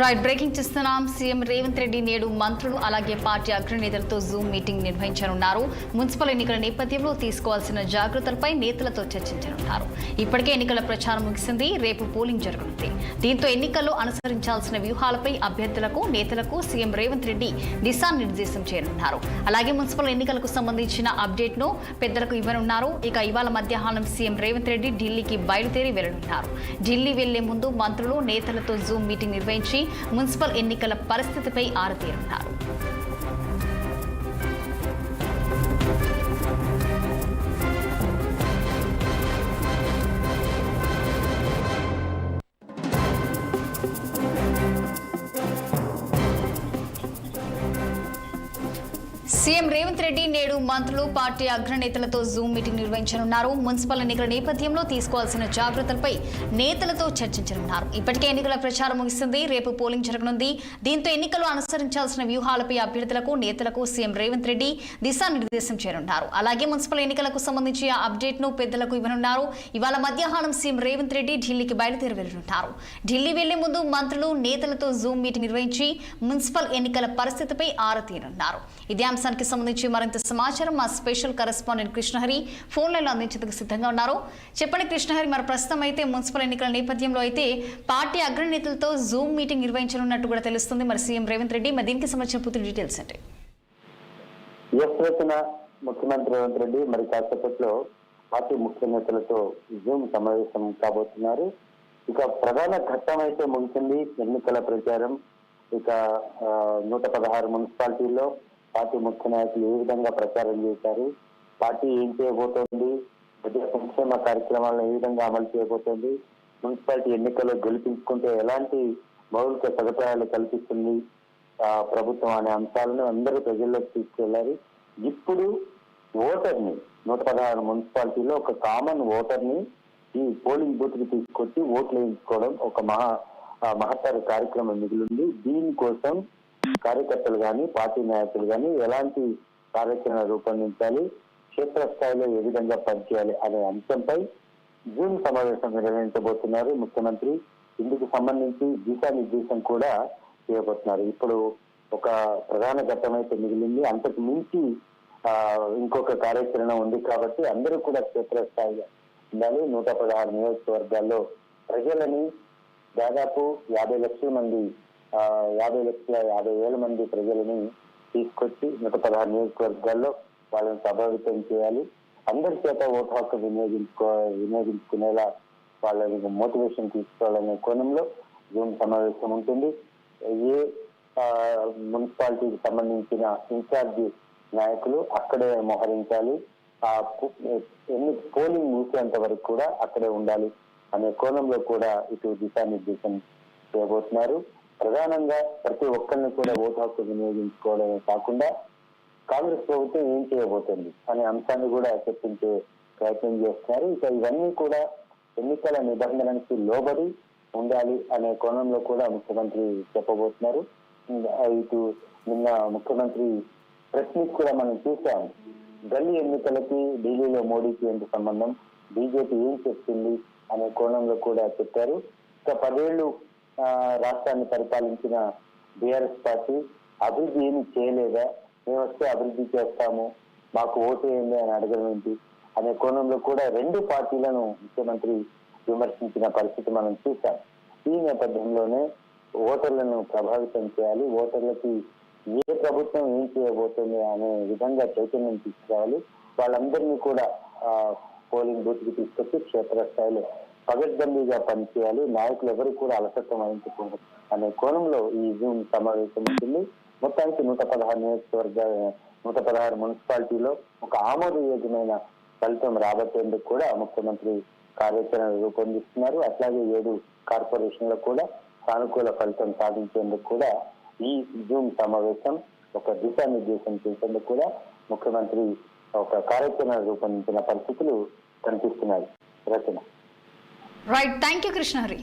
Right breaking చేస్తున్నాం. CM Revanth Reddy నేడు మంత్రులు అలాగే పార్టీ అగ్రనేతలతో జూమ్ మీటింగ్ నిర్వహించనున్నారు. మున్సిపల్ ఎన్నికల నేపథ్యంలో తీసుకోవాల్సిన జాగ్రత్తలపై నేతలతో చర్చించనున్నారు. ఇప్పటికే ఎన్నికల ప్రచారం ముగిసింది. రేపు పోలింగ్ జరగనుంది. దీంతో ఎన్నికల్లో అనుసరించాల్సిన వ్యూహాలపై అభ్యర్థులకు నేతలకు సీఎం రేవంత్ రెడ్డి దిశానిర్దేశం చేయనున్నారు. అలాగే మున్సిపల్ ఎన్నికలకు సంబంధించిన అప్డేట్ ను పెద్దలకు ఇవ్వనున్నారు. ఇక ఇవాళ మధ్యాహ్నం సీఎం రేవంత్ రెడ్డి ఢిల్లీకి బయలుదేరి వెళ్లనున్నారు. ఢిల్లీ వెళ్లే ముందు మంత్రులు నేతలతో జూమ్ మీటింగ్ నిర్వహించి మున్సిపల్ ఎన్నికల పరిస్థితిపై ఆరా తీయనున్నారు. సీఎం రేవంత్ రెడ్డి నేడు మంత్రులు పార్టీ అగ్రనేతలతో జూమ్ మీటింగ్ నిర్వహించనున్నారు. మున్సిపల్ ఎన్నికల నేపథ్యంలో తీసుకోవాల్సిన జాగ్రత్తలపై నేతలతో చర్చించనున్నారు. ఇప్పటికే ఎన్నికల ప్రచారం ముగిసింది. రేపు పోలింగ్ జరగనుంది. దీంతో ఎన్నికల్లో అనుసరించాల్సిన వ్యూహాలపై అభ్యర్థులకు నేతలకు సీఎం రేవంత్ రెడ్డి దిశానిర్దేశం చేయనున్నారు. అలాగే మున్సిపల్ ఎన్నికలకు సంబంధించి అప్డేట్ ను పెద్దలకు ఇవ్వనున్నారు. ఇవాళ మధ్యాహ్నం సీఎం రేవంత్ రెడ్డి ఢిల్లీకి బయలుదేరి వెళ్లనున్నారు. ఢిల్లీ వెళ్లే ముందు మంత్రులు నేతలతో జూమ్ మీటింగ్ నిర్వహించి మున్సిపల్ ఎన్నికల పరిస్థితిపై ఆరా తీయనున్నారు. ఇదే అంశానికి సంబంధించి మరింత సమాచారం మా special correspondent Krishnahari phone line లో అందించేందుకు సిద్ధంగా ఉన్నారు. చెప్పండి కృష్ణహరి, మరి ప్రస్తుతం అయితే మున్సిపల్ ఎన్నికల నేపథ్యంలో అయితే పార్టీ అగ్రనేతలతో జూమ్ మీటింగ్ నిర్వహించనున్నట్టు కూడా తెలుస్తుంది. మరి సీఎం రేవంత్ రెడ్డి మరి దీనికి సంబంధించిన పూర్తి డీటెయిల్స్ అంటే ముఖ్యమంత్రి రేవంత్ రెడ్డి మరి కాసేపట్లో పార్టీ ముఖ్య నేతలతో జూమ్ సమావేశం కాబోతున్నారు. ఇక ప్రధాన ఘట్టం అయితే ముగిసింది. ఎన్నికల ప్రచారం ఇక 116 మున్సిపాలిటీల్లో పార్టీ ముఖ్య నాయకులు ఏ విధంగా ప్రచారం చేశారు, పార్టీ ఏం చేయబోతోంది, ప్రజా సంక్షేమ కార్యక్రమాలను ఏ విధంగా అమలు చేయబోతోంది, మున్సిపాలిటీ ఎన్నికల్లో గెలిపించుకుంటే ఎలాంటి మౌలిక సదుపాయాలు కల్పిస్తుంది ప్రభుత్వం అనే అంశాలను అందరూ ప్రజల్లోకి తీసుకెళ్లారు. ఇప్పుడు ఓటర్ని 116 మున్సిపాలిటీలో ఒక కామన్ ఓటర్ని ఈ పోలింగ్ బూత్ కి తీసుకొచ్చి ఓట్లు వేయించుకోవడం ఒక మహత్తర కార్యక్రమం మిగిలింది. దీనికోసం కార్యకర్తలు కానీ పార్టీ నాయకులు కానీ ఎలాంటి కార్యాచరణ రూపొందించాలి, క్షేత్రస్థాయిలో ఏ విధంగా పనిచేయాలి అనే అంశంపై జూమ్ సమావేశం నిర్వహించబోతున్నారు ముఖ్యమంత్రి. ఇందుకు సంబంధించి దిశానిర్దేశం కూడా చేయబోతున్నారు. ఇప్పుడు ఒక ప్రధాన ఘట్టం అయితే మిగిలింది. అంతకు మించి ఇంకొక కార్యాచరణ ఉంది కాబట్టి అందరూ కూడా క్షేత్రస్థాయిగా ఉండాలి. 116 నియోజకవర్గాల్లో ప్రజలని దాదాపు 50 లక్షల మంది 50,50,000 మంది ప్రజలని తీసుకొచ్చి 116 నియోజకవర్గాల్లో వాళ్ళని ప్రభావితం చేయాలి. అందరి చేత ఓటు హక్కు వినియోగించుకునేలా వాళ్ళని మోటివేషన్ తీసుకోవాలనే కోణంలో జూమ్ సమావేశం ఉంటుంది. ఏ మున్సిపాలిటీకి సంబంధించిన ఇన్ఛార్జి నాయకులు అక్కడే మోహరించాలి, ఎన్ని పోలింగ్ ముగిసేంత వరకు కూడా అక్కడే ఉండాలి అనే కోణంలో కూడా ఇటు దిశానిర్దేశం చేయబోతున్నారు. ప్రధానంగా ప్రతి ఒక్కరిని కూడా ఓటు హక్కు వినియోగించుకోవడమే కాకుండా కాంగ్రెస్ ప్రభుత్వం ఏం చేయబోతుంది అనే అంశాన్ని కూడా చర్చించే ప్రయత్నం చేస్తున్నారు. ఇక ఇవన్నీ కూడా ఎన్నికల నిబంధనలకు లోబడి ఉండాలి అనే కోణంలో కూడా ముఖ్యమంత్రి చెప్పబోతున్నారు. ఇటు నిన్న ముఖ్యమంత్రి ప్రెస్ మీట్ కూడా మనం చూసాం. గల్లీ ఎన్నికలకి ఢిల్లీలో మోడీకి ఎంత సంబంధం, బీజేపీ ఏం చెప్తుంది అనే కోణంలో కూడా చెప్పారు. ఇక 10 ఏళ్లు రాష్ట్రాన్ని పరిపాలించిన బీఆర్ఎస్ పార్టీ అభివృద్ధి ఏమి చేయలేదా, మేము వస్తే అభివృద్ధి చేస్తాము, మాకు ఓటు వేయండి అని అడగడం ఏంటి అనే కోణంలో కూడా 2 పార్టీలను ముఖ్యమంత్రి విమర్శించిన పరిస్థితి మనం చూసాం. ఈ నేపథ్యంలోనే ఓటర్లను ప్రభావితం చేయాలి, ఓటర్లకి ఏ ప్రభుత్వం ఏం చేయబోతుంది అనే విధంగా చైతన్యం తీసుకురావాలి, వాళ్ళందరినీ కూడా పోలింగ్ బూత్ కి తీసుకొచ్చి క్షేత్రస్థాయిలో పగడ్బందీగా పనిచేయాలి, నాయకులు ఎవరు కూడా అలసత్వం వహించకూడదు అనే కోణంలో ఈ జూమ్ సమావేశం ఉంటుంది. మొత్తానికి 116 మున్సిపాలిటీలో ఒక ఆమోదయోగ్యమైన ఫలితం రాబట్టేందుకు కూడా ముఖ్యమంత్రి కార్యాచరణ రూపొందిస్తున్నారు. అట్లాగే 7 కార్పొరేషన్లో కూడా సానుకూల ఫలితం సాధించేందుకు కూడా ఈ జూమ్ సమావేశం ఒక దిశానిర్దేశం చేసేందుకు కూడా ముఖ్యమంత్రి ఒక కార్యాచరణ రూపొందించిన పరిస్థితులు కనిపిస్తున్నాయి. రచన రైట్, థ్యాంక్ యూ కృష్ణహరి.